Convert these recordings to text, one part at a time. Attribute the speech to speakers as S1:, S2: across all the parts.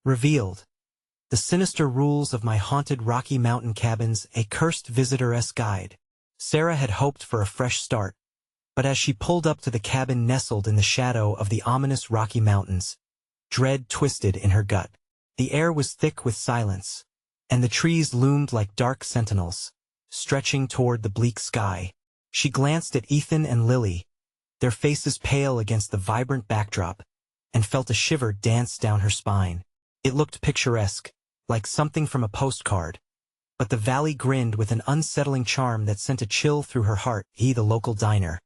S1: Revealed. The sinister rules of my haunted Rocky Mountain cabins, a cursed visitor's guide. Sarah had hoped for a fresh start, but as she pulled up to the cabin nestled in the shadow of the ominous Rocky Mountains, dread twisted in her gut. The air was thick with silence, and the trees loomed like dark sentinels, stretching toward the bleak sky. She glanced at Ethan and Lily, their faces pale against the vibrant backdrop, and felt a shiver dance down her spine. It looked picturesque, like something from a postcard, but the valley grinned with an unsettling charm that sent a chill through her heart. The local diner.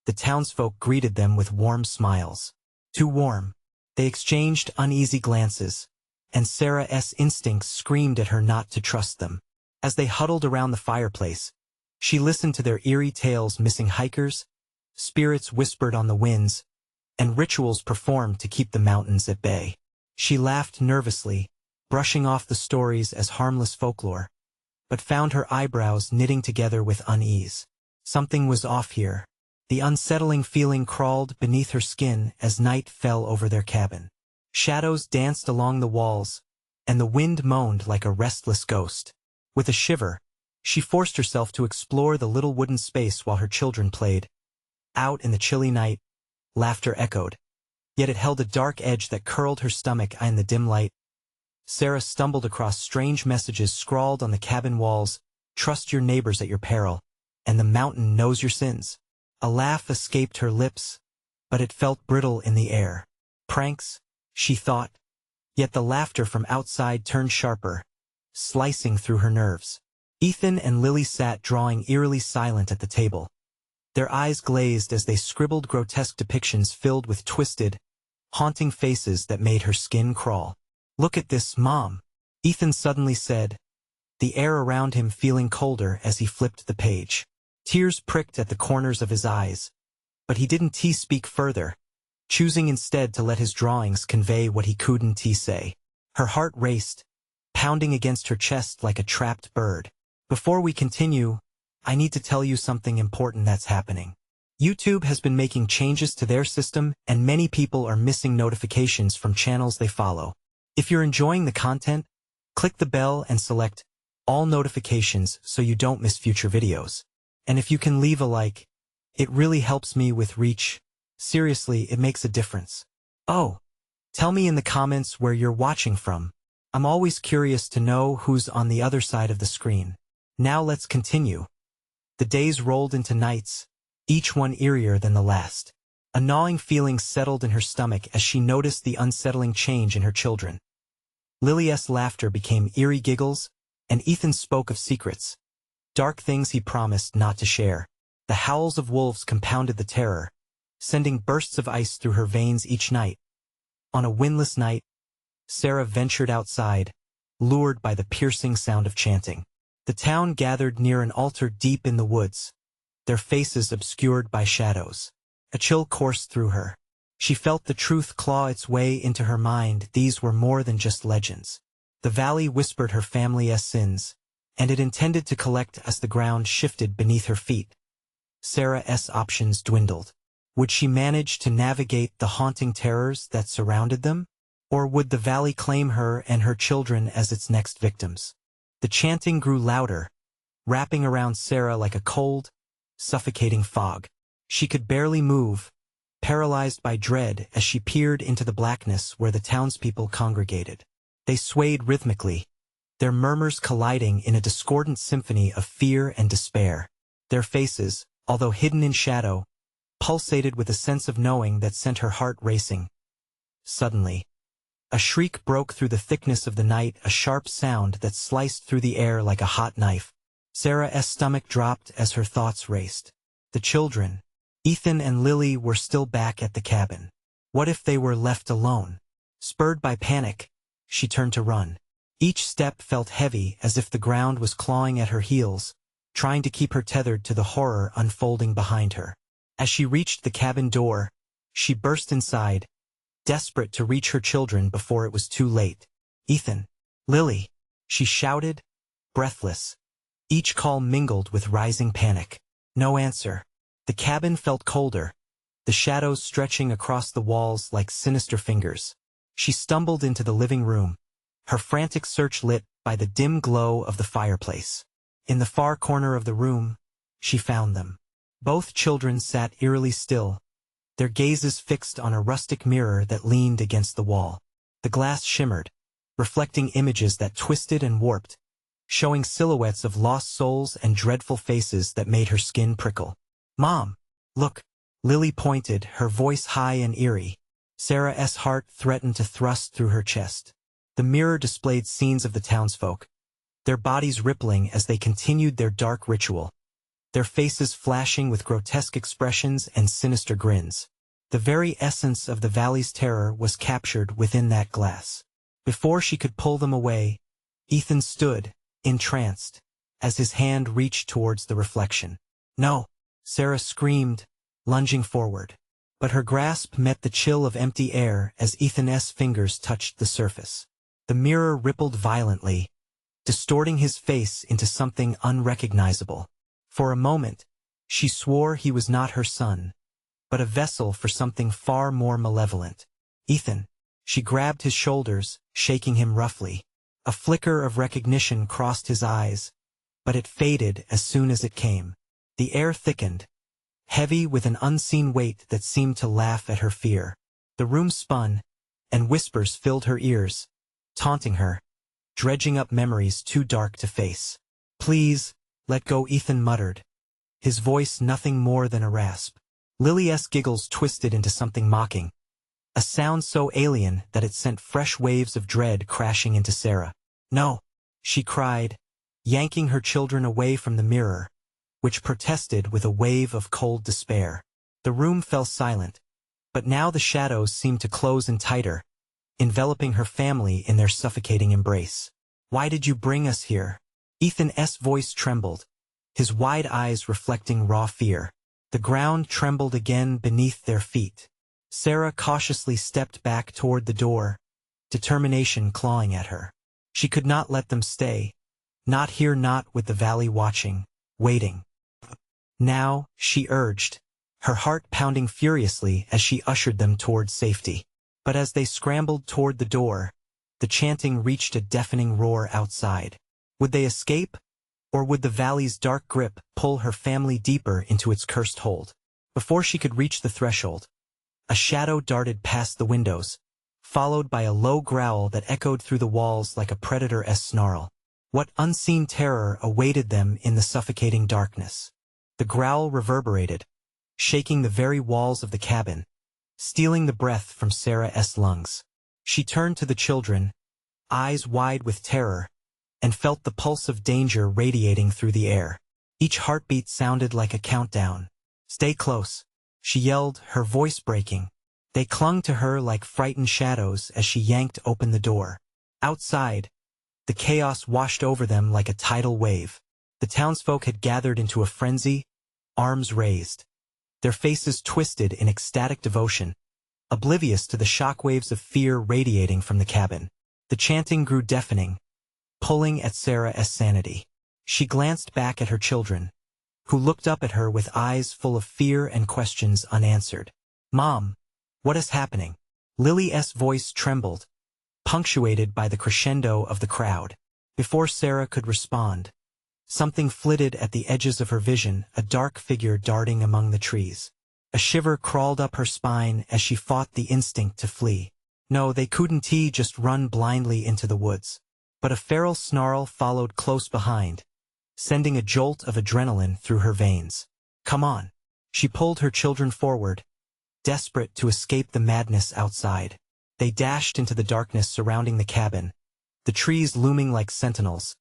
S1: The townsfolk greeted them with warm smiles. Too warm. They exchanged uneasy glances, and Sarah's instincts screamed at her not to trust them. As they huddled around the fireplace, she listened to their eerie tales, missing hikers, spirits whispered on the winds, and rituals performed to keep the mountains at bay. She laughed nervously, brushing off the stories as harmless folklore, but found her eyebrows knitting together with unease. Something was off here. The unsettling feeling crawled beneath her skin as night fell over their cabin. Shadows danced along the walls, and the wind moaned like a restless ghost. With a shiver, she forced herself to explore the little wooden space while her children played. Out in the chilly night, laughter echoed, yet it held a dark edge that curled her stomach in the dim light. Sarah stumbled across strange messages scrawled on the cabin walls: "Trust your neighbors at your peril, and the mountain knows your sins." A laugh escaped her lips, but it felt brittle in the air. Pranks, she thought, yet the laughter from outside turned sharper, slicing through her nerves. Ethan and Lily sat drawing, eerily silent at the table. Their eyes glazed as they scribbled grotesque depictions filled with twisted, haunting faces that made her skin crawl. "Look at this, Mom," Ethan suddenly said, the air around him feeling colder as he flipped the page. Tears pricked at the corners of his eyes, but he didn't speak further, choosing instead to let his drawings convey what he couldn't say. Her heart raced, pounding against her chest like a trapped bird. "Before we continue, I need to tell you something important that's happening. YouTube has been making changes to their system, and many people are missing notifications from channels they follow. If you're enjoying the content, click the bell and select all notifications so you don't miss future videos. And if you can leave a like, it really helps me with reach. Seriously, it makes a difference. Oh, tell me in the comments where you're watching from. I'm always curious to know who's on the other side of the screen. Now let's continue." The days rolled into nights, each one eerier than the last. A gnawing feeling settled in her stomach as she noticed the unsettling change in her children. Lily's laughter became eerie giggles, and Ethan spoke of secrets, dark things he promised not to share. The howls of wolves compounded the terror, sending bursts of ice through her veins each night. On a windless night, Sarah ventured outside, lured by the piercing sound of chanting. The town gathered near an altar deep in the woods, their faces obscured by shadows. A chill coursed through her. She felt the truth claw its way into her mind. These were more than just legends. The valley whispered her family's sins, and it intended to collect as the ground shifted beneath her feet. Sarah's options dwindled. Would she manage to navigate the haunting terrors that surrounded them? Or would the valley claim her and her children as its next victims? The chanting grew louder, wrapping around Sarah like a cold, suffocating fog. She could barely move, paralyzed by dread as she peered into the blackness where the townspeople congregated. They swayed rhythmically, their murmurs colliding in a discordant symphony of fear and despair. Their faces, although hidden in shadow, pulsated with a sense of knowing that sent her heart racing. Suddenly, a shriek broke through the thickness of the night, a sharp sound that sliced through the air like a hot knife. Sarah's stomach dropped as her thoughts raced. The children, Ethan and Lily, were still back at the cabin. What if they were left alone? Spurred by panic, she turned to run. Each step felt heavy, as if the ground was clawing at her heels, trying to keep her tethered to the horror unfolding behind her. As she reached the cabin door, she burst inside, desperate to reach her children before it was too late. "Ethan, Lily," she shouted, breathless. Each call mingled with rising panic. No answer. The cabin felt colder, the shadows stretching across the walls like sinister fingers. She stumbled into the living room, her frantic search lit by the dim glow of the fireplace. In the far corner of the room, she found them. Both children sat eerily still, their gazes fixed on a rustic mirror that leaned against the wall. The glass shimmered, reflecting images that twisted and warped, showing silhouettes of lost souls and dreadful faces that made her skin prickle. "Mom, look," Lily pointed, her voice high and eerie. Sarah's heart threatened to thrust through her chest. The mirror displayed scenes of the townsfolk, their bodies rippling as they continued their dark ritual, their faces flashing with grotesque expressions and sinister grins. The very essence of the valley's terror was captured within that glass. Before she could pull them away, Ethan stood, entranced, as his hand reached towards the reflection. "No!" Sarah screamed, lunging forward. But her grasp met the chill of empty air as Ethan's fingers touched the surface. The mirror rippled violently, distorting his face into something unrecognizable. For a moment, she swore he was not her son, but a vessel for something far more malevolent. "Ethan!" She grabbed his shoulders, shaking him roughly. A flicker of recognition crossed his eyes, but it faded as soon as it came. The air thickened, heavy with an unseen weight that seemed to laugh at her fear. The room spun, and whispers filled her ears, taunting her, dredging up memories too dark to face. "Please, let go," Ethan muttered, his voice nothing more than a rasp. Lily's giggles twisted into something mocking, a sound so alien that it sent fresh waves of dread crashing into Sarah. "No!" she cried, yanking her children away from the mirror, which protested with a wave of cold despair. The room fell silent, but now the shadows seemed to close in tighter, enveloping her family in their suffocating embrace. "Why did you bring us here?" Ethan's voice trembled, his wide eyes reflecting raw fear. The ground trembled again beneath their feet. Sarah cautiously stepped back toward the door, determination clawing at her. She could not let them stay, not here, not with the valley watching, waiting. "Now," she urged, her heart pounding furiously as she ushered them toward safety. But as they scrambled toward the door, the chanting reached a deafening roar outside. Would they escape, or would the valley's dark grip pull her family deeper into its cursed hold? Before she could reach the threshold, a shadow darted past the windows, followed by a low growl that echoed through the walls like a predator's snarl. What unseen terror awaited them in the suffocating darkness? The growl reverberated, shaking the very walls of the cabin, stealing the breath from Sarah's lungs. She turned to the children, eyes wide with terror, and felt the pulse of danger radiating through the air. Each heartbeat sounded like a countdown. "Stay close," she yelled, her voice breaking. They clung to her like frightened shadows as she yanked open the door. Outside, the chaos washed over them like a tidal wave. The townsfolk had gathered into a frenzy, arms raised, their faces twisted in ecstatic devotion, oblivious to the shockwaves of fear radiating from the cabin. The chanting grew deafening, pulling at Sarah's sanity. She glanced back at her children, who looked up at her with eyes full of fear and questions unanswered. "Mom, what is happening?" Lily's voice trembled, punctuated by the crescendo of the crowd. Before Sarah could respond, something flitted at the edges of her vision, a dark figure darting among the trees. A shiver crawled up her spine as she fought the instinct to flee. No, they couldn't just run blindly into the woods. But a feral snarl followed close behind, sending a jolt of adrenaline through her veins. "Come on." She pulled her children forward, desperate to escape the madness outside. They dashed into the darkness surrounding the cabin, the trees looming like sentinels,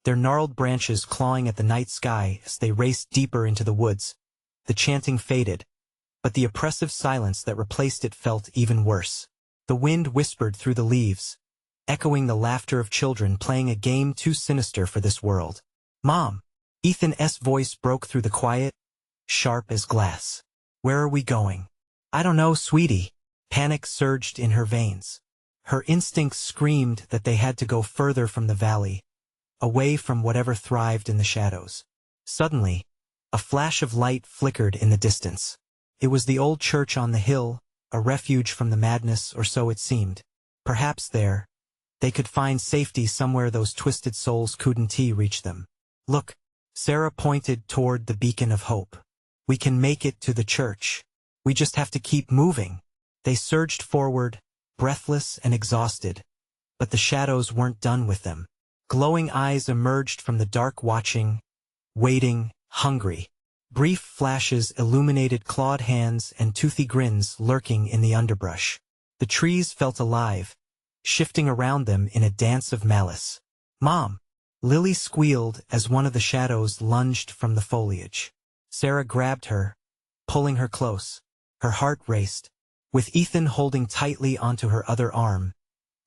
S1: their gnarled branches clawing at the night sky as they raced deeper into the woods. The chanting faded, but the oppressive silence that replaced it felt even worse. The wind whispered through the leaves, echoing the laughter of children playing a game too sinister for this world. "Mom!" Ethan's voice broke through the quiet, sharp as glass. "Where are we going?" "I don't know, sweetie." Panic surged in her veins. Her instincts screamed that they had to go further from the valley, away from whatever thrived in the shadows. Suddenly, a flash of light flickered in the distance. It was the old church on the hill, a refuge from the madness, or so it seemed. Perhaps there, they could find safety somewhere those twisted souls couldn't reach them. Look, Sarah pointed toward the beacon of hope. We can make it to the church. We just have to keep moving. They surged forward, breathless and exhausted, but the shadows weren't done with them. Glowing eyes emerged from the dark, watching, waiting, hungry. Brief flashes illuminated clawed hands and toothy grins lurking in the underbrush. The trees felt alive, shifting around them in a dance of malice. "Mom!" Lily squealed as one of the shadows lunged from the foliage. Sarah grabbed her, pulling her close. Her heart raced. With Ethan holding tightly onto her other arm,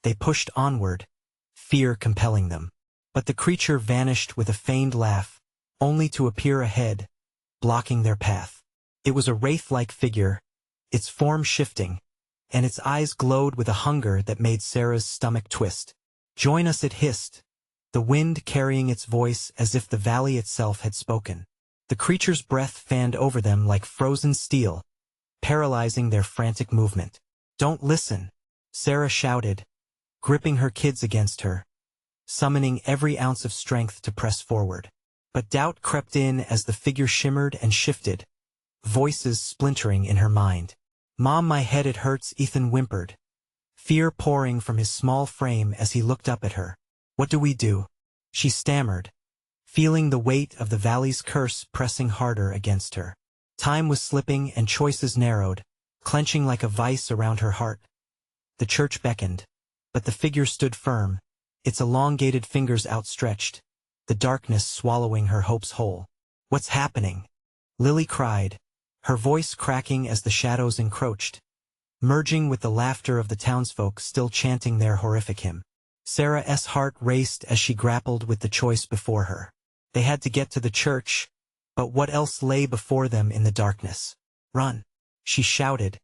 S1: they pushed onward, fear compelling them. But the creature vanished with a feigned laugh, only to appear ahead, blocking their path. It was a wraith-like figure, its form shifting, and its eyes glowed with a hunger that made Sarah's stomach twist. "Join us," it hissed, the wind carrying its voice as if the valley itself had spoken. The creature's breath fanned over them like frozen steel, paralyzing their frantic movement. "Don't listen," Sarah shouted, gripping her kids against her, summoning every ounce of strength to press forward. But doubt crept in as the figure shimmered and shifted, voices splintering in her mind. "Mom, my head, it hurts," Ethan whimpered, fear pouring from his small frame as he looked up at her. "What do we do?" she stammered, feeling the weight of the valley's curse pressing harder against her. Time was slipping and choices narrowed, clenching like a vice around her heart. The church beckoned, but the figure stood firm, its elongated fingers outstretched, the darkness swallowing her hopes whole. "What's happening?" Lily cried, her voice cracking as the shadows encroached, merging with the laughter of the townsfolk still chanting their horrific hymn. Sarah's heart raced as she grappled with the choice before her. They had to get to the church, but what else lay before them in the darkness? "Run!" she shouted,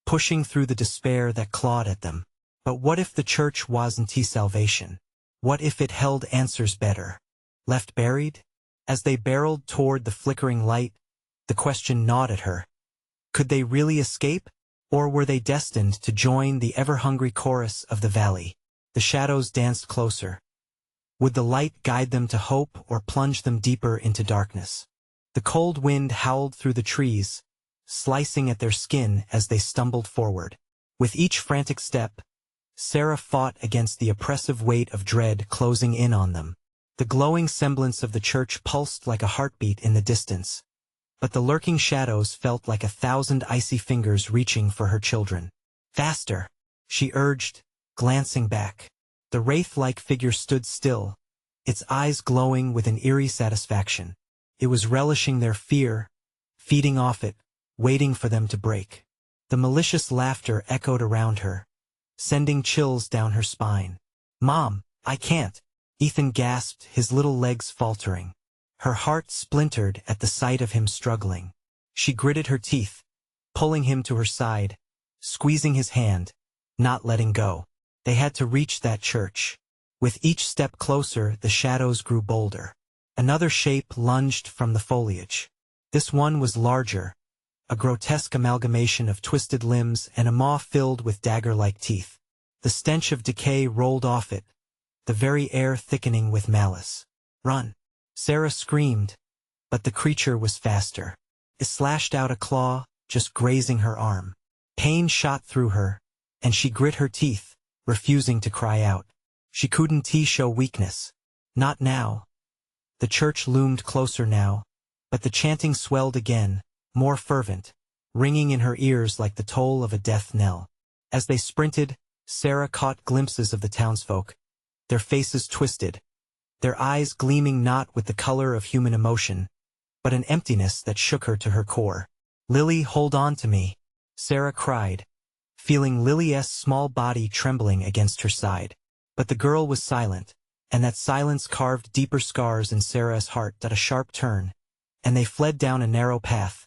S1: pushing through the despair that clawed at them. But what if the church wasn't salvation? What if it held answers better? Left buried? As they barreled toward the flickering light, the question gnawed at her. Could they really escape? Or were they destined to join the ever-hungry chorus of the valley? The shadows danced closer. Would the light guide them to hope or plunge them deeper into darkness? The cold wind howled through the trees, slicing at their skin as they stumbled forward. With each frantic step, Sarah fought against the oppressive weight of dread closing in on them. The glowing semblance of the church pulsed like a heartbeat in the distance, but the lurking shadows felt like 1,000 icy fingers reaching for her children. "Faster!" she urged, glancing back. The wraith-like figure stood still, its eyes glowing with an eerie satisfaction. It was relishing their fear, feeding off it, waiting for them to break. The malicious laughter echoed around her, sending chills down her spine. "Mom, I can't!" Ethan gasped, his little legs faltering. Her heart splintered at the sight of him struggling. She gritted her teeth, pulling him to her side, squeezing his hand, not letting go. They had to reach that church. With each step closer, the shadows grew bolder. Another shape lunged from the foliage. This one was larger, a grotesque amalgamation of twisted limbs and a maw filled with dagger-like teeth. The stench of decay rolled off it, the very air thickening with malice. "Run!" Sarah screamed, but the creature was faster. It slashed out a claw, just grazing her arm. Pain shot through her, and she grit her teeth, refusing to cry out. She couldn't show weakness. Not now. The church loomed closer now, but the chanting swelled again, more fervent, ringing in her ears like the toll of a death knell. As they sprinted, Sarah caught glimpses of the townsfolk, their faces twisted, their eyes gleaming not with the color of human emotion, but an emptiness that shook her to her core. "Lily, hold on to me," Sarah cried, feeling Lily's small body trembling against her side. But the girl was silent, and that silence carved deeper scars in Sarah's heart at a sharp turn, and they fled down a narrow path,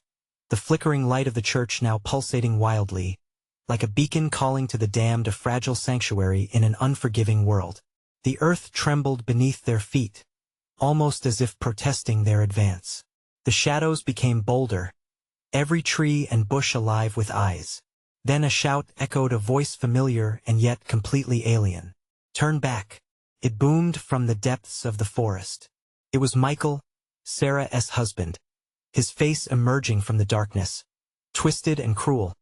S1: the flickering light of the church now pulsating wildly, like a beacon calling to the damned, a fragile sanctuary in an unforgiving world. The earth trembled beneath their feet, almost as if protesting their advance. The shadows became bolder, every tree and bush alive with eyes. Then a shout echoed, a voice familiar and yet completely alien. "Turn back." It boomed from the depths of the forest. It was Michael, Sarah's husband, his face emerging from the darkness, twisted and cruel,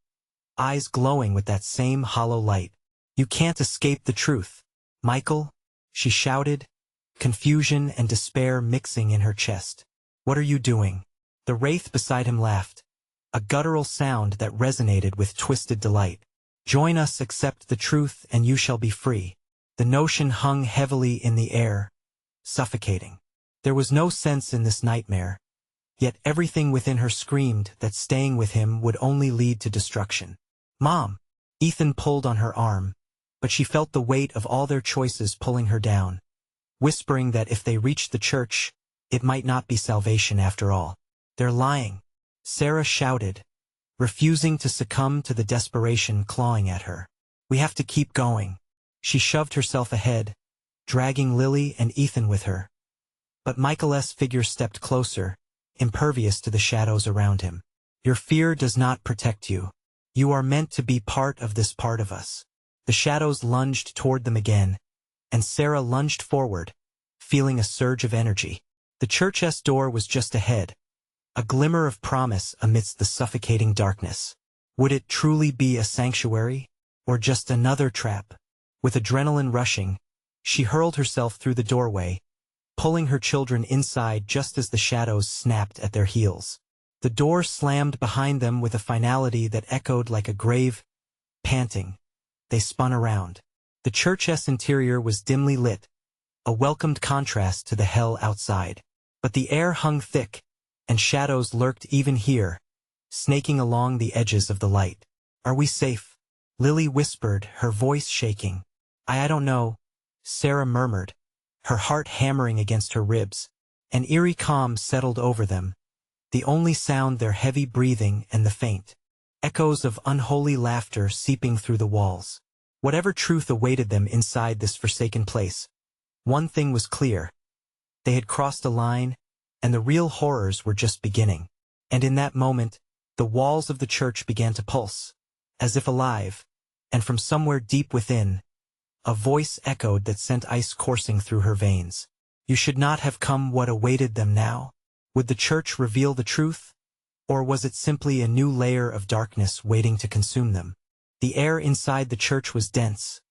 S1: eyes glowing with that same hollow light. "You can't escape the truth, Michael," she shouted, confusion and despair mixing in her chest. "What are you doing?" The wraith beside him laughed, a guttural sound that resonated with twisted delight. "Join us, accept the truth, and you shall be free." The notion hung heavily in the air, suffocating. There was no sense in this nightmare, yet everything within her screamed that staying with him would only lead to destruction. "Mom!" Ethan pulled on her arm, but she felt the weight of all their choices pulling her down, whispering that if they reached the church, it might not be salvation after all. "They're lying," Sarah shouted, refusing to succumb to the desperation clawing at her. "We have to keep going." She shoved herself ahead, dragging Lily and Ethan with her. But Michael's figure stepped closer, impervious to the shadows around him. "Your fear does not protect you. You are meant to be part of this part of us." The shadows lunged toward them again, and Sarah lunged forward, feeling a surge of energy. The church's door was just ahead, a glimmer of promise amidst the suffocating darkness. Would it truly be a sanctuary, or just another trap? With adrenaline rushing, she hurled herself through the doorway, pulling her children inside just as the shadows snapped at their heels. The door slammed behind them with a finality that echoed like a grave. Panting, they spun around. The church's interior was dimly lit, a welcomed contrast to the hell outside. But the air hung thick, and shadows lurked even here, snaking along the edges of the light. "Are we safe?" Lily whispered, her voice shaking. I don't know," Sarah murmured, her heart hammering against her ribs. An eerie calm settled over them, the only sound their heavy breathing and the faint echoes of unholy laughter seeping through the walls. Whatever truth awaited them inside this forsaken place, one thing was clear. They had crossed a line, and the real horrors were just beginning. And in that moment, the walls of the church began to pulse, as if alive, and from somewhere deep within, a voice echoed that sent ice coursing through her veins. You should not have come. What awaited them now? Would the church reveal the truth? Or was it simply a new layer of darkness waiting to consume them? The air inside the church was dense,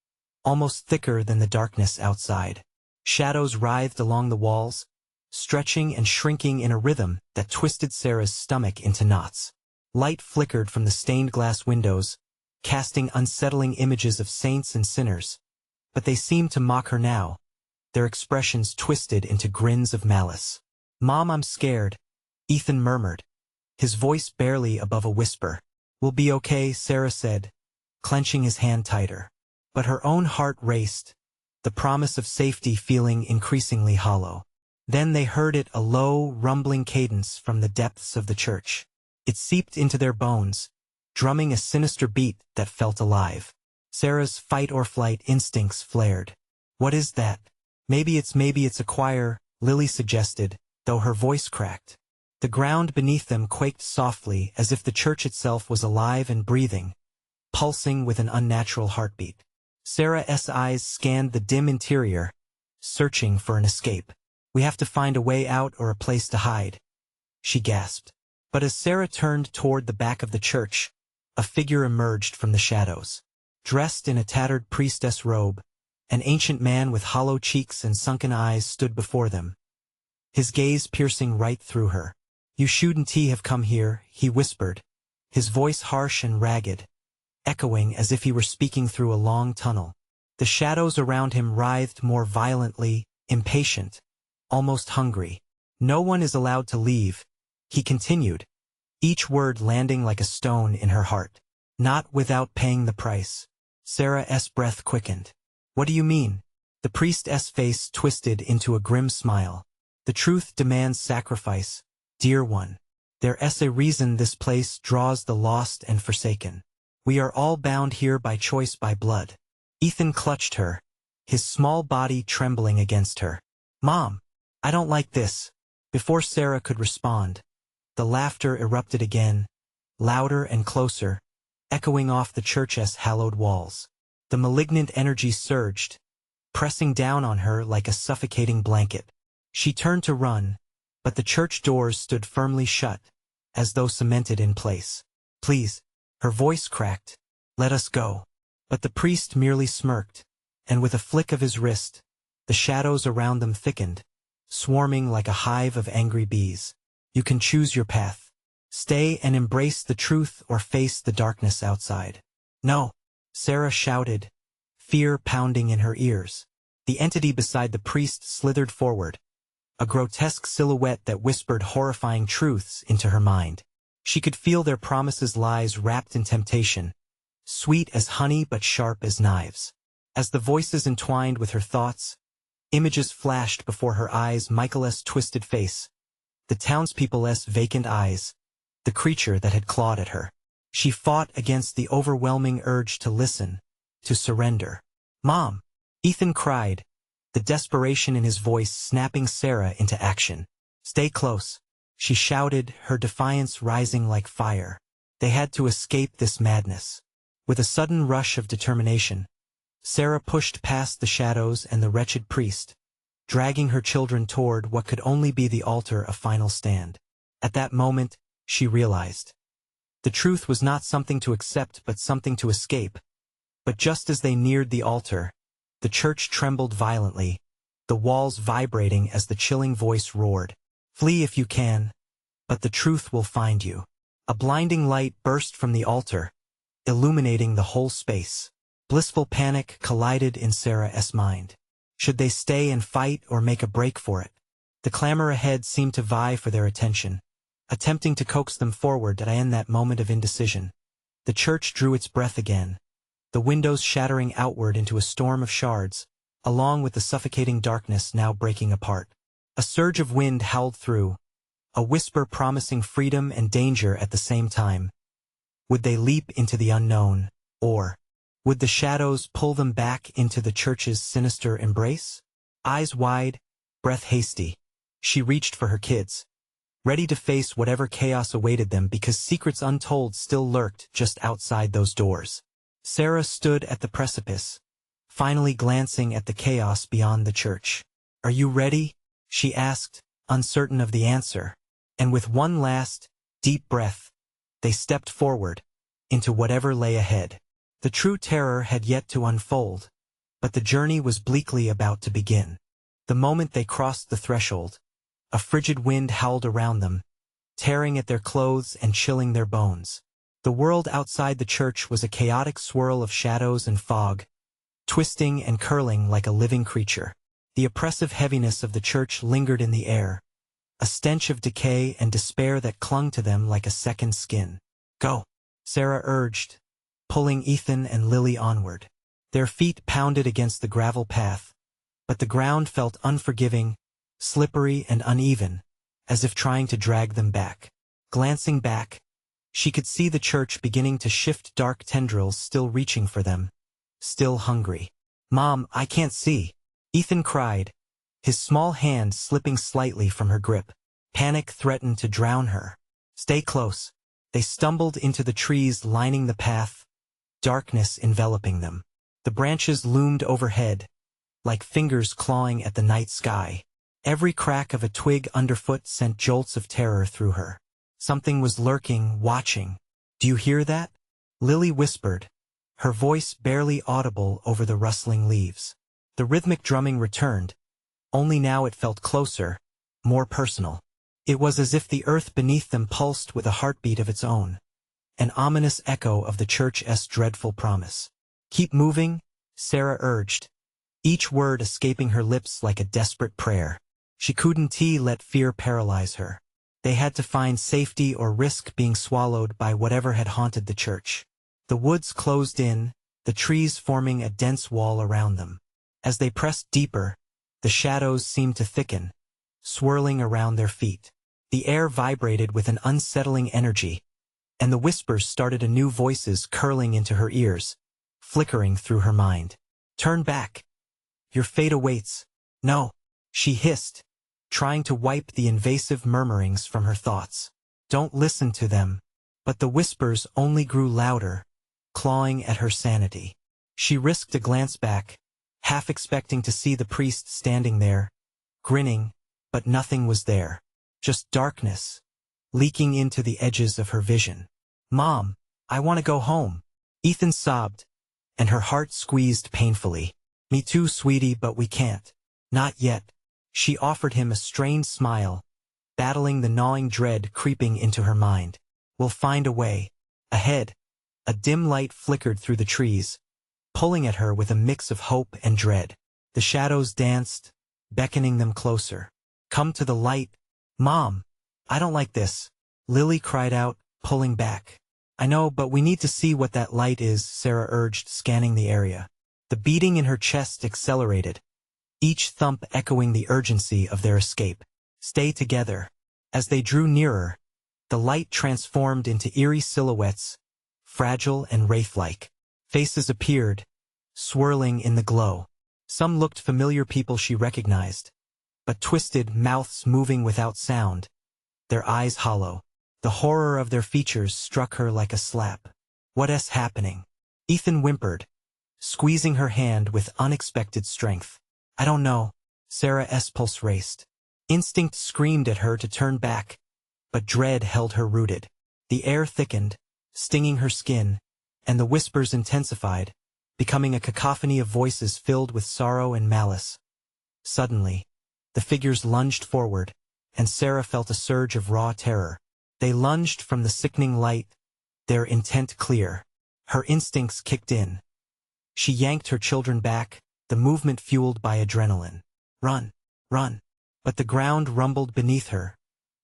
S1: almost thicker than the darkness outside. Shadows writhed along the walls, stretching and shrinking in a rhythm that twisted Sarah's stomach into knots. Light flickered from the stained glass windows, casting unsettling images of saints and sinners. But they seemed to mock her now, their expressions twisted into grins of malice. "Mom, I'm scared," Ethan murmured, his voice barely above a whisper. "We'll be okay," Sarah said, clenching his hand tighter. But her own heart raced, the promise of safety feeling increasingly hollow. Then they heard it, a low, rumbling cadence from the depths of the church. It seeped into their bones, drumming a sinister beat that felt alive. Sarah's fight-or-flight instincts flared. "What is that?" Maybe it's a choir," Lily suggested, though her voice cracked. The ground beneath them quaked softly as if the church itself was alive and breathing, pulsing with an unnatural heartbeat. Sarah's eyes scanned the dim interior, searching for an escape. "We have to find a way out or a place to hide," she gasped. But as Sarah turned toward the back of the church, a figure emerged from the shadows. Dressed in a tattered priestess robe, an ancient man with hollow cheeks and sunken eyes stood before them, his gaze piercing right through her. "You shouldn't have come here," he whispered, his voice harsh and ragged, echoing as if he were speaking through a long tunnel. The shadows around him writhed more violently, impatient, almost hungry. "No one is allowed to leave," he continued, each word landing like a stone in her heart. "Not without paying the price." Sarah's breath quickened. "What do you mean?" The priest's face twisted into a grim smile. "The truth demands sacrifice, dear one. There's a reason this place draws the lost and forsaken. We are all bound here by choice, by blood." Ethan clutched her, his small body trembling against her. "Mom, I don't like this." Before Sarah could respond, the laughter erupted again, louder and closer, echoing off the church's hallowed walls. The malignant energy surged, pressing down on her like a suffocating blanket. She turned to run, but the church doors stood firmly shut, as though cemented in place. "Please," her voice cracked, "let us go." But the priest merely smirked, and with a flick of his wrist, the shadows around them thickened, swarming like a hive of angry bees. "You can choose your path. Stay and embrace the truth or face the darkness outside." "No!" Sarah shouted, fear pounding in her ears. The entity beside the priest slithered forward, a grotesque silhouette that whispered horrifying truths into her mind. She could feel their promises lies wrapped in temptation, sweet as honey but sharp as knives. As the voices entwined with her thoughts, images flashed before her eyes: Michael's twisted face, the townspeople's vacant eyes, the creature that had clawed at her. She fought against the overwhelming urge to listen, to surrender. "Mom!" Ethan cried, the desperation in his voice snapping Sarah into action. "Stay close," she shouted, her defiance rising like fire. They had to escape this madness. With a sudden rush of determination, Sarah pushed past the shadows and the wretched priest, dragging her children toward what could only be the altar of final stand. At that moment, she realized. The truth was not something to accept but something to escape. But just as they neared the altar, the church trembled violently, the walls vibrating as the chilling voice roared, "Flee if you can, but the truth will find you." A blinding light burst from the altar, illuminating the whole space. Blissful panic collided in Sarah's mind. Should they stay and fight or make a break for it? The clamor ahead seemed to vie for their attention, attempting to coax them forward to end that moment of indecision. The church drew its breath again, the windows shattering outward into a storm of shards, along with the suffocating darkness now breaking apart. A surge of wind howled through, a whisper promising freedom and danger at the same time. Would they leap into the unknown, or would the shadows pull them back into the church's sinister embrace? Eyes wide, breath hasty, she reached for her kids, ready to face whatever chaos awaited them because secrets untold still lurked just outside those doors. Sarah stood at the precipice, finally glancing at the chaos beyond the church. "Are you ready?" she asked, uncertain of the answer, and with one last, deep breath, they stepped forward, into whatever lay ahead. The true terror had yet to unfold, but the journey was bleakly about to begin. The moment they crossed the threshold, a frigid wind howled around them, tearing at their clothes and chilling their bones. The world outside the church was a chaotic swirl of shadows and fog, twisting and curling like a living creature. The oppressive heaviness of the church lingered in the air, a stench of decay and despair that clung to them like a second skin. "Go," Sarah urged, pulling Ethan and Lily onward. Their feet pounded against the gravel path, but the ground felt unforgiving, slippery and uneven, as if trying to drag them back. Glancing back, she could see the church beginning to shift, dark tendrils still reaching for them, still hungry. "Mom, I can't see," Ethan cried, his small hand slipping slightly from her grip. Panic threatened to drown her. "Stay close." They stumbled into the trees lining the path, darkness enveloping them. The branches loomed overhead, like fingers clawing at the night sky. Every crack of a twig underfoot sent jolts of terror through her. Something was lurking, watching. "Do you hear that?" Lily whispered, her voice barely audible over the rustling leaves. The rhythmic drumming returned, only now it felt closer, more personal. It was as if the earth beneath them pulsed with a heartbeat of its own, an ominous echo of the church's dreadful promise. "Keep moving," Sarah urged, each word escaping her lips like a desperate prayer. She couldn't let fear paralyze her. They had to find safety or risk being swallowed by whatever had haunted the church. The woods closed in, the trees forming a dense wall around them. As they pressed deeper, the shadows seemed to thicken, swirling around their feet. The air vibrated with an unsettling energy, and the whispers started anew, voices curling into her ears, flickering through her mind. "Turn back. Your fate awaits." "No," she hissed, trying to wipe the invasive murmurings from her thoughts. "Don't listen to them." But the whispers only grew louder, clawing at her sanity. She risked a glance back, half expecting to see the priest standing there, grinning, but nothing was there. Just darkness, leaking into the edges of her vision. "Mom, I want to go home," Ethan sobbed, and her heart squeezed painfully. "Me too, sweetie, but we can't." "Not yet." She offered him a strained smile, battling the gnawing dread creeping into her mind. "We'll find a way." Ahead, a dim light flickered through the trees, pulling at her with a mix of hope and dread. The shadows danced, beckoning them closer. "Come to the light." "Mom, I don't like this," Lily cried out, pulling back. "I know, but we need to see what that light is," Sarah urged, scanning the area. The beating in her chest accelerated, each thump echoing the urgency of their escape. "Stay together." As they drew nearer, the light transformed into eerie silhouettes, fragile and wraith-like. Faces appeared, swirling in the glow. Some looked familiar, people she recognized, but twisted, mouths moving without sound, their eyes hollow. The horror of their features struck her like a slap. "What's happening?" Ethan whimpered, squeezing her hand with unexpected strength. "I don't know." Sarah's pulse raced. Instinct screamed at her to turn back, but dread held her rooted. The air thickened, stinging her skin, and the whispers intensified, becoming a cacophony of voices filled with sorrow and malice. Suddenly, the figures lunged forward, and Sarah felt a surge of raw terror. They lunged from the sickening light, their intent clear. Her instincts kicked in. She yanked her children back, the movement fueled by adrenaline. "Run! Run!" But the ground rumbled beneath her,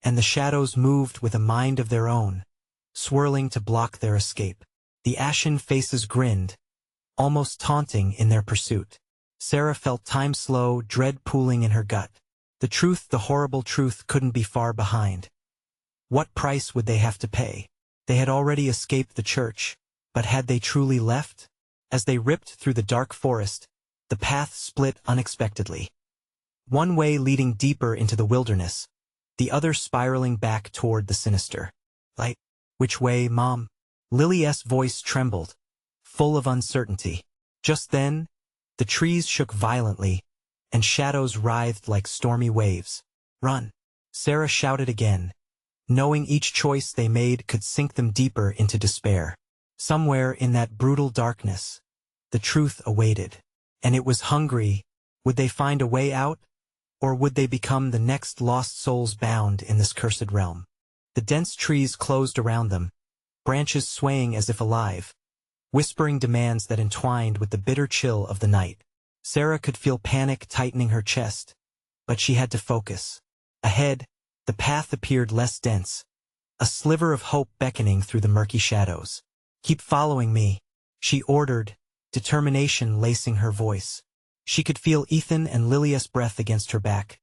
S1: and the shadows moved with a mind of their own, swirling to block their escape. The ashen faces grinned, almost taunting in their pursuit. Sarah felt time slow, dread pooling in her gut. The truth, the horrible truth, couldn't be far behind. What price would they have to pay? They had already escaped the church, but had they truly left? As they ripped through the dark forest, the path split unexpectedly. One way leading deeper into the wilderness, the other spiraling back toward the sinister. "Light. Which way, Mom?" Lily's voice trembled, full of uncertainty. Just then, the trees shook violently, and shadows writhed like stormy waves. "Run!" Sarah shouted again, knowing each choice they made could sink them deeper into despair. Somewhere in that brutal darkness, the truth awaited. And it was hungry. Would they find a way out? Or would they become the next lost souls bound in this cursed realm? The dense trees closed around them, branches swaying as if alive, whispering demands that entwined with the bitter chill of the night. Sarah could feel panic tightening her chest, but she had to focus. Ahead, the path appeared less dense, a sliver of hope beckoning through the murky shadows. "Keep following me," she ordered, determination lacing her voice. She could feel Ethan and Lily's breath against her back,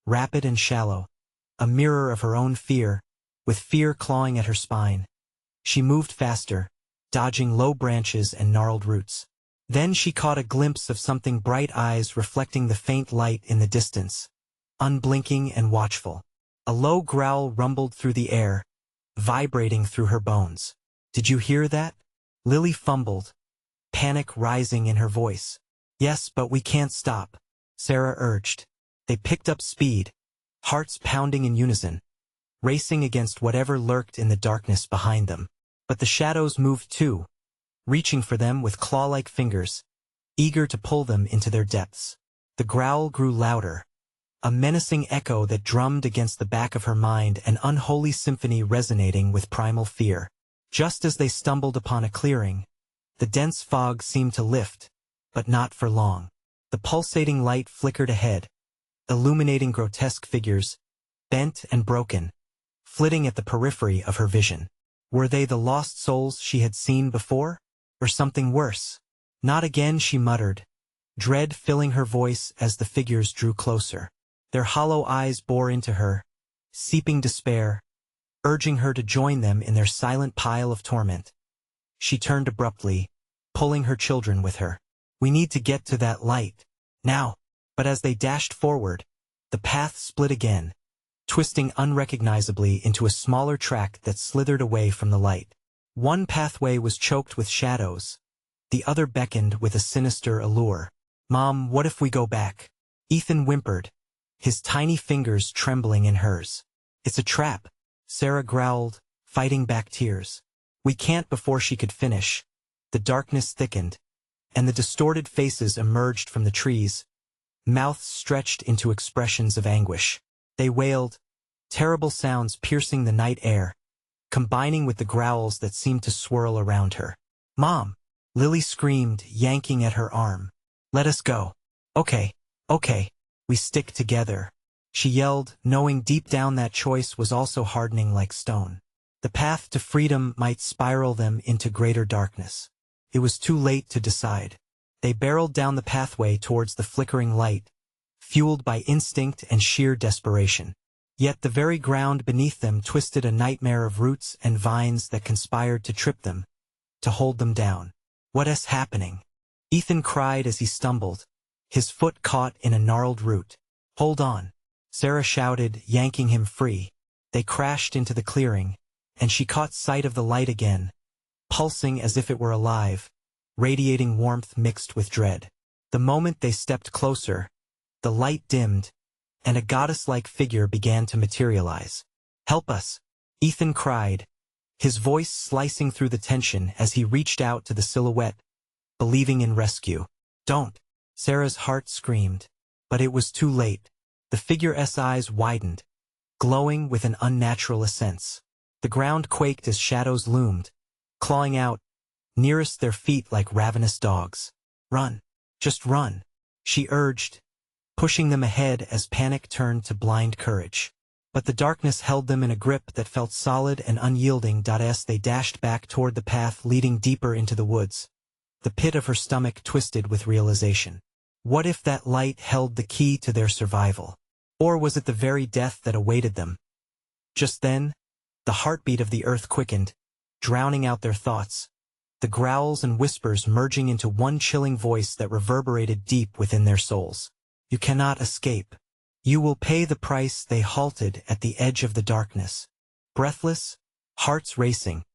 S1: rapid and shallow, a mirror of her own fear, with fear clawing at her spine. She moved faster, dodging low branches and gnarled roots. Then she caught a glimpse of something, bright eyes reflecting the faint light in the distance, unblinking and watchful. A low growl rumbled through the air, vibrating through her bones. "Did you hear that?" Lily fumbled, panic rising in her voice. "Yes, but we can't stop," Sarah urged. They picked up speed, hearts pounding in unison, racing against whatever lurked in the darkness behind them. But the shadows moved too, reaching for them with claw-like fingers, eager to pull them into their depths. The growl grew louder, a menacing echo that drummed against the back of her mind, an unholy symphony resonating with primal fear. Just as they stumbled upon a clearing, the dense fog seemed to lift, but not for long. The pulsating light flickered ahead, illuminating grotesque figures, bent and broken, flitting at the periphery of her vision. Were they the lost souls she had seen before? Or something worse? "Not again," she muttered, dread filling her voice as the figures drew closer. Their hollow eyes bore into her, seeping despair, urging her to join them in their silent pile of torment. She turned abruptly, pulling her children with her. "We need to get to that light. Now." But as they dashed forward, the path split again, twisting unrecognizably into a smaller track that slithered away from the light. One pathway was choked with shadows. The other beckoned with a sinister allure. "Mom, what if we go back?" Ethan whimpered, his tiny fingers trembling in hers. "It's a trap," Sarah growled, fighting back tears. "We can't." Before she could finish, the darkness thickened, and the distorted faces emerged from the trees, mouths stretched into expressions of anguish. They wailed, terrible sounds piercing the night air, combining with the growls that seemed to swirl around her. "Mom!" Lily screamed, yanking at her arm. "Let us go." Okay, we stick together," she yelled, knowing deep down that choice was also hardening like stone. The path to freedom might spiral them into greater darkness. It was too late to decide. They barreled down the pathway towards the flickering light, fueled by instinct and sheer desperation. Yet the very ground beneath them twisted a nightmare of roots and vines that conspired to trip them, to hold them down. "What is happening?" Ethan cried as he stumbled, his foot caught in a gnarled root. "Hold on," Sarah shouted, yanking him free. They crashed into the clearing, and she caught sight of the light again, pulsing as if it were alive, radiating warmth mixed with dread. The moment they stepped closer, the light dimmed, and a goddess-like figure began to materialize. "Help us!" Ethan cried, his voice slicing through the tension as he reached out to the silhouette, believing in rescue. "Don't!" Sarah's heart screamed, but it was too late. The figure's eyes widened, glowing with an unnatural essence. The ground quaked as shadows loomed, clawing out, nearest their feet like ravenous dogs. "Run! Just run!" she urged, pushing them ahead as panic turned to blind courage. But the darkness held them in a grip that felt solid and unyielding. As they dashed back toward the path leading deeper into the woods, the pit of her stomach twisted with realization. What if that light held the key to their survival? Or was it the very death that awaited them? Just then, the heartbeat of the earth quickened, drowning out their thoughts, the growls and whispers merging into one chilling voice that reverberated deep within their souls. "You cannot escape. You will pay the price." They halted at the edge of the darkness, breathless, hearts racing,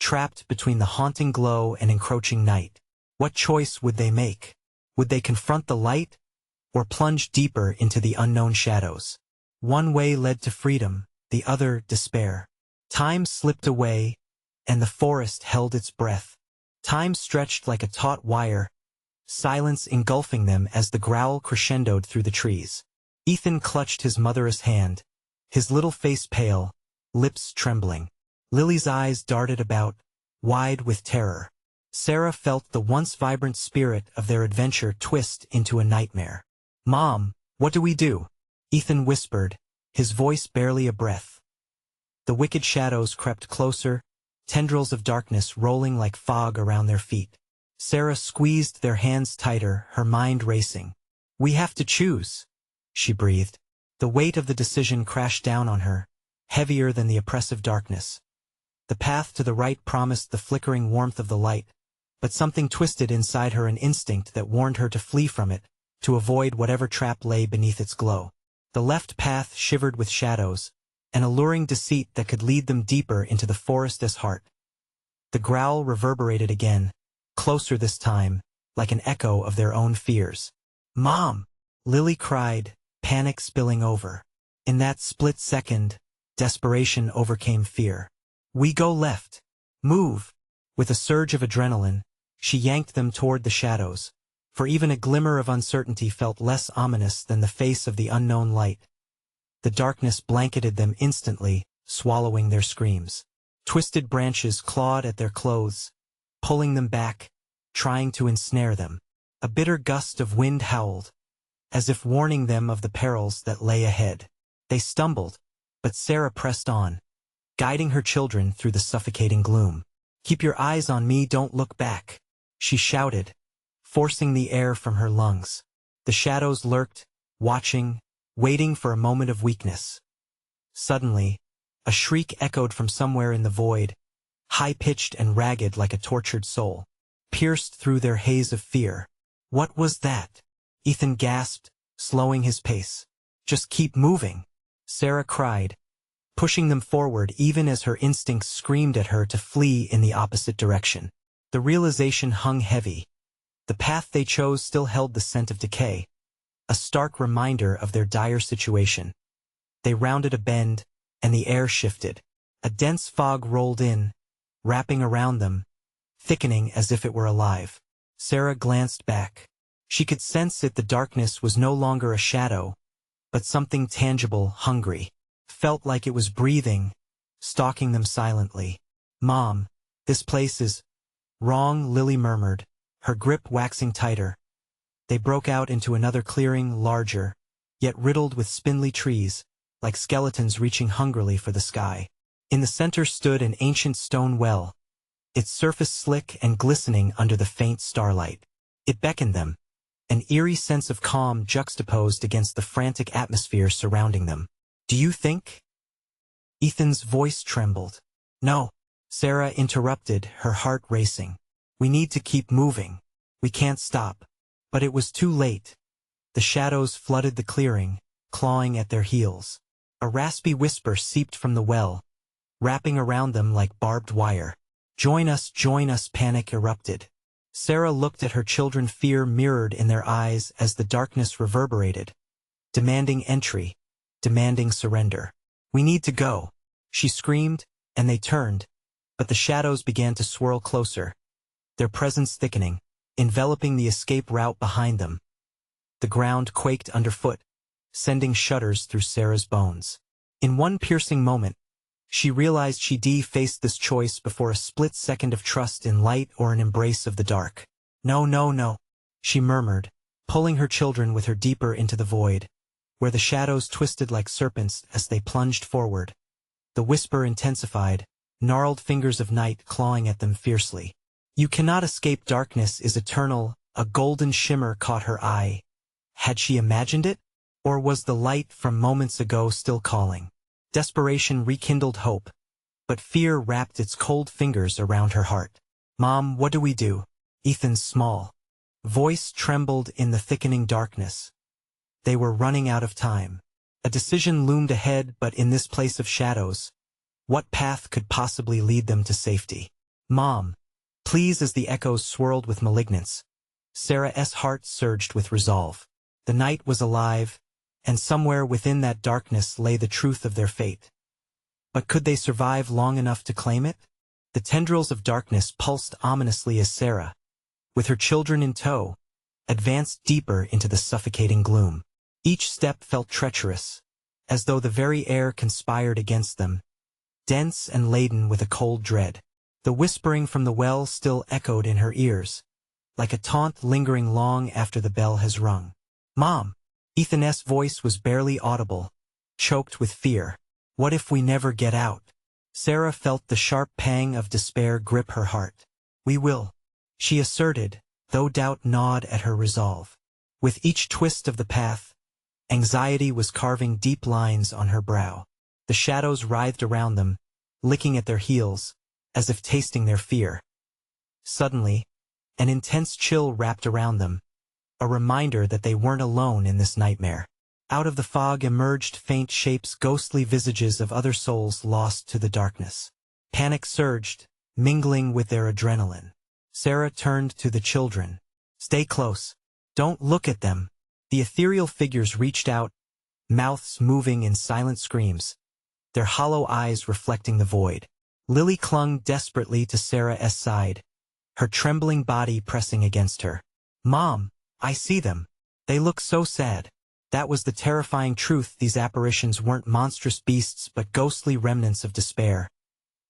S1: trapped between the haunting glow and encroaching night. What choice would they make? Would they confront the light, or plunge deeper into the unknown shadows? One way led to freedom, the other despair. Time slipped away, and the forest held its breath. Time stretched like a taut wire, silence engulfing them as the growl crescendoed through the trees. Ethan clutched his mother's hand, his little face pale, lips trembling. Lily's eyes darted about, wide with terror. Sarah felt the once vibrant spirit of their adventure twist into a nightmare. "Mom, what do we do?" Ethan whispered, his voice barely a breath. The wicked shadows crept closer, tendrils of darkness rolling like fog around their feet. Sarah squeezed their hands tighter, her mind racing. "We have to choose," she breathed. The weight of the decision crashed down on her, heavier than the oppressive darkness. The path to the right promised the flickering warmth of the light, but something twisted inside her, an instinct that warned her to flee from it, to avoid whatever trap lay beneath its glow. The left path shivered with shadows, an alluring deceit that could lead them deeper into the forest's heart. The growl reverberated again, closer this time, like an echo of their own fears. "Mom!" Lily cried, panic spilling over. In that split second, desperation overcame fear. "We go left. Move!" With a surge of adrenaline, she yanked them toward the shadows, for even a glimmer of uncertainty felt less ominous than the face of the unknown light. The darkness blanketed them instantly, swallowing their screams. Twisted branches clawed at their clothes, pulling them back, trying to ensnare them. A bitter gust of wind howled, as if warning them of the perils that lay ahead. They stumbled, but Sarah pressed on, guiding her children through the suffocating gloom. "Keep your eyes on me, don't look back," she shouted, forcing the air from her lungs. The shadows lurked, watching, waiting for a moment of weakness. Suddenly, a shriek echoed from somewhere in the void, high-pitched and ragged like a tortured soul, pierced through their haze of fear. "What was that?" Ethan gasped, slowing his pace. "Just keep moving," Sarah cried, pushing them forward even as her instincts screamed at her to flee in the opposite direction. The realization hung heavy. The path they chose still held the scent of decay, a stark reminder of their dire situation. They rounded a bend, and the air shifted. A dense fog rolled in, wrapping around them, thickening as if it were alive. Sarah glanced back. She could sense it. The darkness was no longer a shadow, but something tangible, hungry. Felt like it was breathing, stalking them silently. "Mom, this place is wrong," Lily murmured, her grip waxing tighter. They broke out into another clearing, larger, yet riddled with spindly trees, like skeletons reaching hungrily for the sky. In the center stood an ancient stone well, its surface slick and glistening under the faint starlight. It beckoned them, an eerie sense of calm juxtaposed against the frantic atmosphere surrounding them. "Do you think?" Ethan's voice trembled. "No," Sarah interrupted, her heart racing. "We need to keep moving. We can't stop." But it was too late. The shadows flooded the clearing, clawing at their heels. A raspy whisper seeped from the well, wrapping around them like barbed wire. Join us," panic erupted. Sarah looked at her children, fear mirrored in their eyes as the darkness reverberated, demanding entry, demanding surrender. "We need to go," she screamed, and they turned, but the shadows began to swirl closer, their presence thickening, enveloping the escape route behind them. The ground quaked underfoot, sending shudders through Sarah's bones. In one piercing moment, she realized she'd faced this choice before, a split second of trust in light or an embrace of the dark. "No, no, no," she murmured, pulling her children with her deeper into the void, where the shadows twisted like serpents as they plunged forward. The whisper intensified, gnarled fingers of night clawing at them fiercely. "You cannot escape. Darkness is eternal." A golden shimmer caught her eye. Had she imagined it? Or was the light from moments ago still calling? Desperation rekindled hope, but fear wrapped its cold fingers around her heart. "Mom, what do we do?" Ethan's small voice trembled in the thickening darkness. They were running out of time. A decision loomed ahead, but in this place of shadows, what path could possibly lead them to safety? "Mom, please," as the echoes swirled with malignance. Sarah's heart surged with resolve. The night was alive, and somewhere within that darkness lay the truth of their fate. But could they survive long enough to claim it? The tendrils of darkness pulsed ominously as Sarah, with her children in tow, advanced deeper into the suffocating gloom. Each step felt treacherous, as though the very air conspired against them, dense and laden with a cold dread. The whispering from the well still echoed in her ears, like a taunt lingering long after the bell has rung. "Mom!" Ethan's voice was barely audible, choked with fear. "What if we never get out?" Sarah felt the sharp pang of despair grip her heart. "We will," she asserted, though doubt gnawed at her resolve. With each twist of the path, anxiety was carving deep lines on her brow. The shadows writhed around them, licking at their heels, as if tasting their fear. Suddenly, an intense chill wrapped around them, a reminder that they weren't alone in this nightmare. Out of the fog emerged faint shapes, ghostly visages of other souls lost to the darkness. Panic surged, mingling with their adrenaline. Sarah turned to the children. "Stay close. Don't look at them." The ethereal figures reached out, mouths moving in silent screams, their hollow eyes reflecting the void. Lily clung desperately to Sarah's side, her trembling body pressing against her. "Mom, I see them. They look so sad." That was the terrifying truth. These apparitions weren't monstrous beasts but ghostly remnants of despair,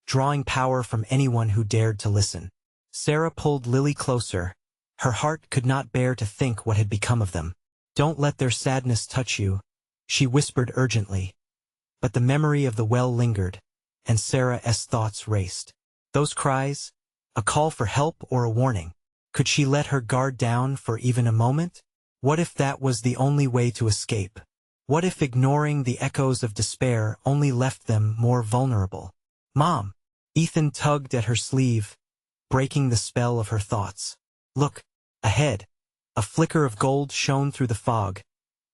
S1: drawing power from anyone who dared to listen. Sarah pulled Lily closer. Her heart could not bear to think what had become of them. "Don't let their sadness touch you," she whispered urgently. But the memory of the well lingered, and Sarah's thoughts raced. Those cries, a call for help or a warning. Could she let her guard down for even a moment? What if that was the only way to escape? What if ignoring the echoes of despair only left them more vulnerable? "Mom!" Ethan tugged at her sleeve, breaking the spell of her thoughts. "Look, ahead." A flicker of gold shone through the fog,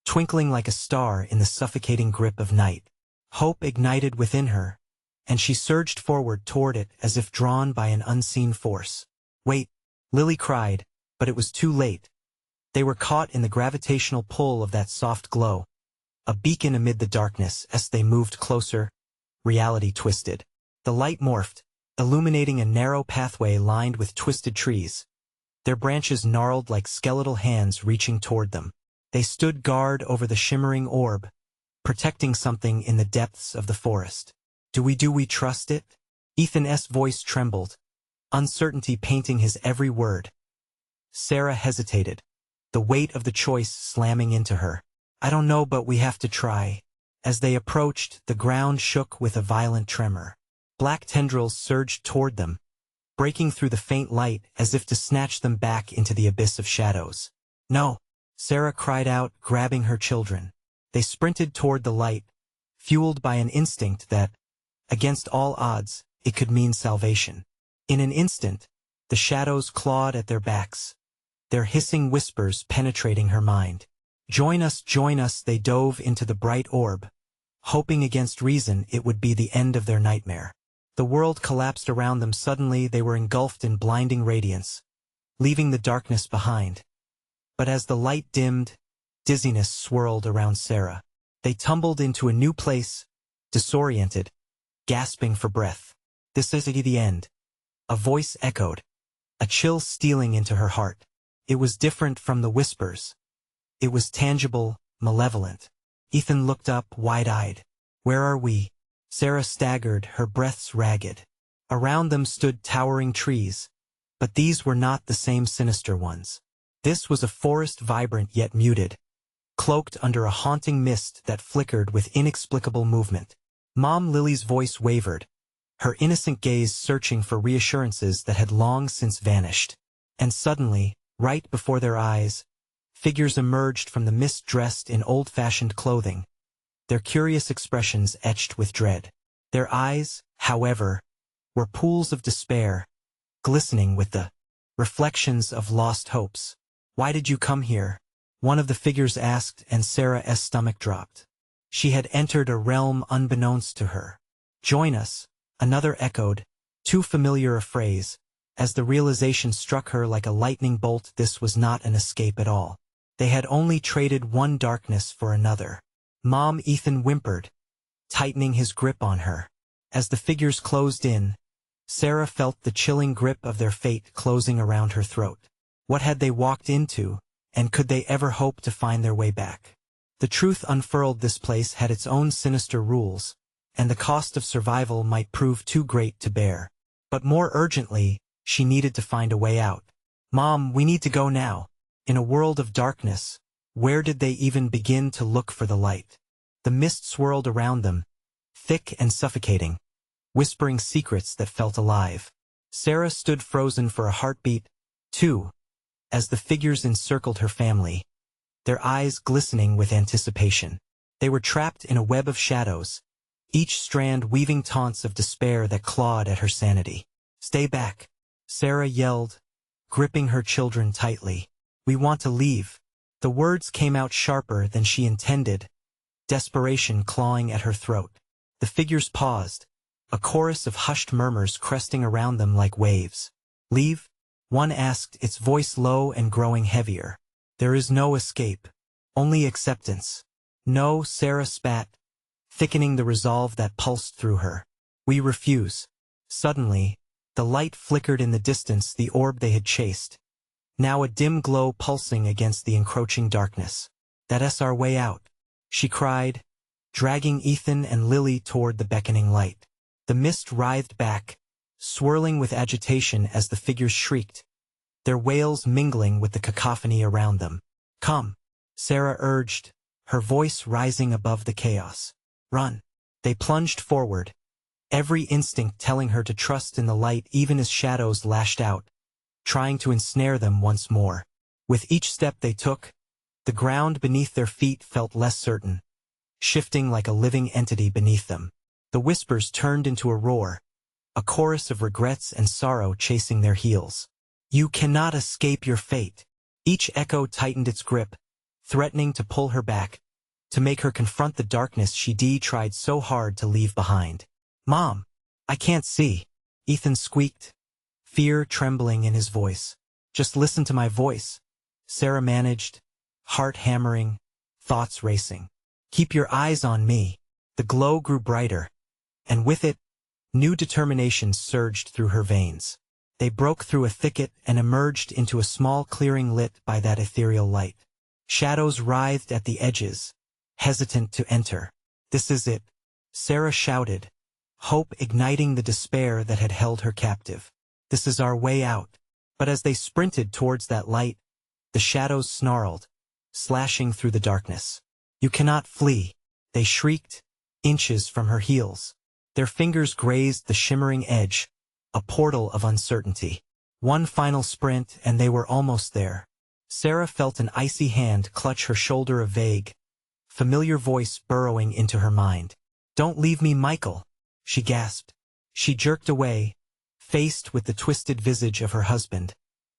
S1: twinkling like a star in the suffocating grip of night. Hope ignited within her, and she surged forward toward it as if drawn by an unseen force. Wait, Lily cried, but it was too late. They were caught in the gravitational pull of that soft glow. A beacon amid the darkness. As they moved closer, reality twisted. The light morphed, illuminating a narrow pathway lined with twisted trees. Their branches gnarled like skeletal hands reaching toward them. They stood guard over the shimmering orb, protecting something in the depths of the forest. Do we trust it? Ethan's voice trembled, uncertainty painting his every word. Sarah hesitated, the weight of the choice slamming into her. I don't know, but we have to try. As they approached, the ground shook with a violent tremor. Black tendrils surged toward them, breaking through the faint light as if to snatch them back into the abyss of shadows. No! Sarah cried out, grabbing her children. They sprinted toward the light, fueled by an instinct that, against all odds, it could mean salvation. In an instant, the shadows clawed at their backs, their hissing whispers penetrating her mind. Join us, they dove into the bright orb, hoping against reason it would be the end of their nightmare. The world collapsed around them. Suddenly they were engulfed in blinding radiance, leaving the darkness behind. But as the light dimmed, dizziness swirled around Sarah. They tumbled into a new place, disoriented, gasping for breath. This is the end. A voice echoed, a chill stealing into her heart. It was different from the whispers. It was tangible, malevolent. Ethan looked up, wide-eyed. Where are we? Sarah staggered, her breaths ragged. Around them stood towering trees, but these were not the same sinister ones. This was a forest vibrant yet muted, cloaked under a haunting mist that flickered with inexplicable movement. Mom Lily's voice wavered, her innocent gaze searching for reassurances that had long since vanished. And suddenly, right before their eyes, figures emerged from the mist dressed in old-fashioned clothing, their curious expressions etched with dread. Their eyes, however, were pools of despair, glistening with the reflections of lost hopes. Why did you come here? One of the figures asked, and Sarah's stomach dropped. She had entered a realm unbeknownst to her. Join us, another echoed, too familiar a phrase. As the realization struck her like a lightning bolt, this was not an escape at all. They had only traded one darkness for another. Mom, Ethan whimpered, tightening his grip on her. As the figures closed in, Sarah felt the chilling grip of their fate closing around her throat. What had they walked into, and could they ever hope to find their way back? The truth unfurled: this place had its own sinister rules, and the cost of survival might prove too great to bear. But more urgently, she needed to find a way out. Mom, we need to go now. In a world of darkness, where did they even begin to look for the light? The mist swirled around them, thick and suffocating, whispering secrets that felt alive. Sarah stood frozen for a heartbeat, too, as the figures encircled her family, their eyes glistening with anticipation. They were trapped in a web of shadows, each strand weaving taunts of despair that clawed at her sanity. Stay back, Sarah yelled, gripping her children tightly. We want to leave. The words came out sharper than she intended, desperation clawing at her throat. The figures paused, a chorus of hushed murmurs cresting around them like waves. Leave? One asked, its voice low and growing heavier. There is no escape, only acceptance. No, Sarah spat, thickening the resolve that pulsed through her. We refuse. Suddenly, the light flickered in the distance, the orb they had chased, now a dim glow pulsing against the encroaching darkness. That's our way out, she cried, dragging Ethan and Lily toward the beckoning light. The mist writhed back, swirling with agitation as the figures shrieked, their wails mingling with the cacophony around them. Come, Sarah urged, her voice rising above the chaos. Run. They plunged forward, every instinct telling her to trust in the light even as shadows lashed out, trying to ensnare them once more. With each step they took, the ground beneath their feet felt less certain, shifting like a living entity beneath them. The whispers turned into a roar, a chorus of regrets and sorrow chasing their heels. You cannot escape your fate. Each echo tightened its grip, threatening to pull her back, to make her confront the darkness she tried so hard to leave behind. "Mom, I can't see," Ethan squeaked, fear trembling in his voice. "Just listen to my voice," Sarah managed, heart hammering, thoughts racing. "Keep your eyes on me." The glow grew brighter, and with it, new determination surged through her veins. They broke through a thicket and emerged into a small clearing lit by that ethereal light. Shadows writhed at the edges, hesitant to enter. "This is it," Sarah shouted, hope igniting the despair that had held her captive. "This is our way out." But as they sprinted towards that light, the shadows snarled, slashing through the darkness. "You cannot flee," they shrieked, inches from her heels. Their fingers grazed the shimmering edge, a portal of uncertainty. One final sprint and they were almost there. Sarah felt an icy hand clutch her shoulder, a vague, familiar voice burrowing into her mind. "Don't leave me, Michael," she gasped. She jerked away, faced with the twisted visage of her husband,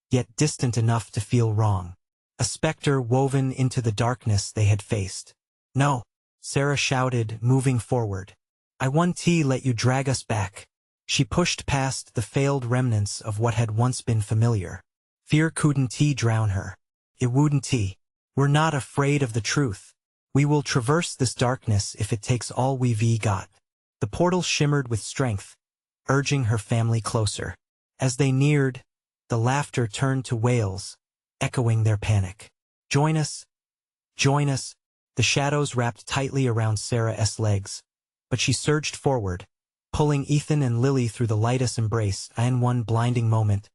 S1: yet distant enough to feel wrong. A specter woven into the darkness they had faced. "No," Sarah shouted, moving forward. "I won't let you drag us back." She pushed past the failed remnants of what had once been familiar. Fear couldn't drown her. It wouldn't. "We're not afraid of the truth. We will traverse this darkness if it takes all we've got." The portal shimmered with strength, urging her family closer. As they neared, the laughter turned to wails, echoing their panic. "Join us! Join us!" The shadows wrapped tightly around Sarah's legs, but she surged forward, pulling Ethan and Lily through the lightest embrace. In one blinding moment,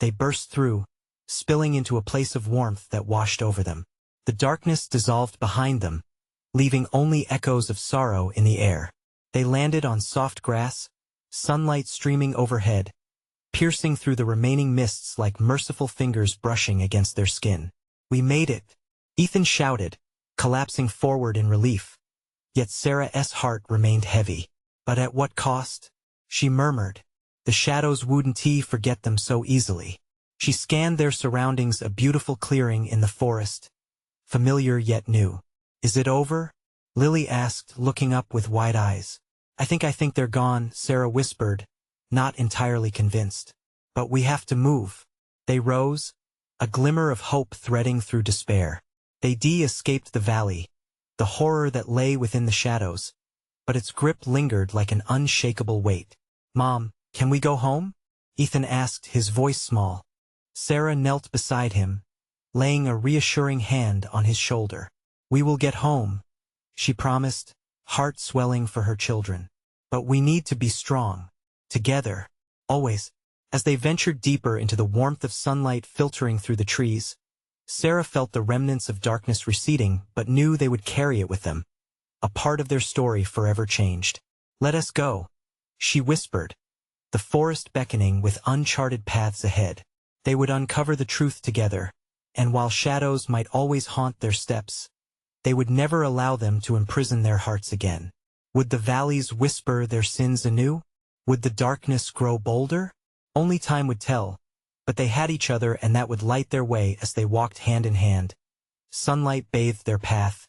S1: they burst through, spilling into a place of warmth that washed over them. The darkness dissolved behind them, leaving only echoes of sorrow in the air. They landed on soft grass, sunlight streaming overhead, piercing through the remaining mists like merciful fingers brushing against their skin. "We made it," Ethan shouted, collapsing forward in relief. Yet Sarah's heart remained heavy. "But at what cost?" she murmured. "The shadows wouldn't forget them so easily." She scanned their surroundings, a beautiful clearing in the forest, familiar yet new. "Is it over?" Lily asked, looking up with wide eyes. I think they're gone," Sarah whispered, not entirely convinced. "But we have to move." They rose, a glimmer of hope threading through despair. They escaped the valley, the horror that lay within the shadows, but its grip lingered like an unshakable weight. "Mom, can we go home?" Ethan asked, his voice small. Sarah knelt beside him, laying a reassuring hand on his shoulder. "We will get home," she promised, heart swelling for her children. "But we need to be strong. Together. Always." As they ventured deeper into the warmth of sunlight filtering through the trees, Sarah felt the remnants of darkness receding but knew they would carry it with them, a part of their story forever changed. "Let us go," she whispered, the forest beckoning with uncharted paths ahead. They would uncover the truth together, and while shadows might always haunt their steps, they would never allow them to imprison their hearts again. Would the valleys whisper their sins anew? Would the darkness grow bolder? Only time would tell, but they had each other and that would light their way as they walked hand in hand. Sunlight bathed their path,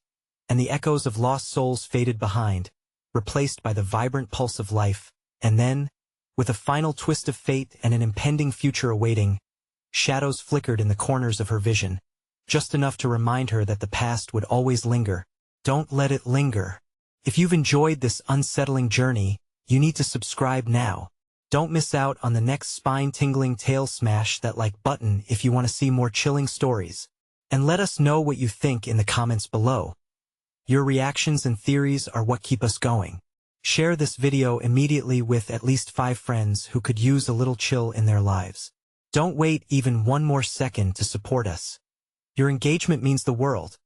S1: and the echoes of lost souls faded behind, replaced by the vibrant pulse of life, and then, with a final twist of fate and an impending future awaiting, shadows flickered in the corners of her vision, just enough to remind her that the past would always linger. Don't let it linger. If you've enjoyed this unsettling journey, you need to subscribe now. Don't miss out on the next spine-tingling tale. Smash that like button if you want to see more chilling stories. And let us know what you think in the comments below. Your reactions and theories are what keep us going. Share this video immediately with at least 5 friends who could use a little chill in their lives. Don't wait even one more second to support us. Your engagement means the world.